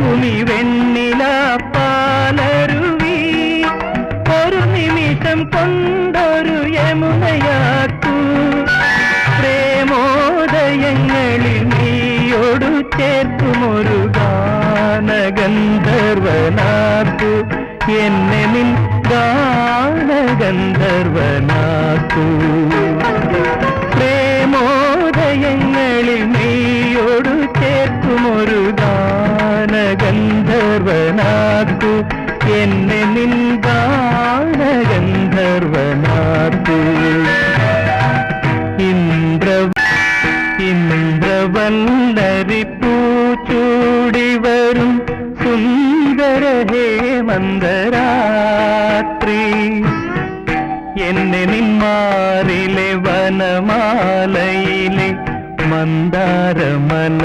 ഒഴുകുമി വെണ്ണില പാലരുവി ഒരു നിമിഷം കൊണ്ടൊരു യമുനയാക്കൂ പ്രേമോദയങ്ങളിൽ നീയോടു ചേർക്കുമൊരു ഗാനഗന്ധർവനാക്കൂ എന്നെ നിൻ ഗാനഗന്ധർവനാക്കൂ പ്രേമോദയങ്ങളിൽ നീയോടു ചേർക്കുമൊരു ഗാനഗന്ധർവനാക്കൂ എന്നെ നിൻ ഗാനഗന്ധർവനാക്കൂ ഇന്ദ്രവല്ലരി പൂച്ചൂടി വരും സുന്ദര ഹേമന്തരാത്രി എന്നെ നിന്മാറിലെ വനമാലയിലെ മന്ദാരമല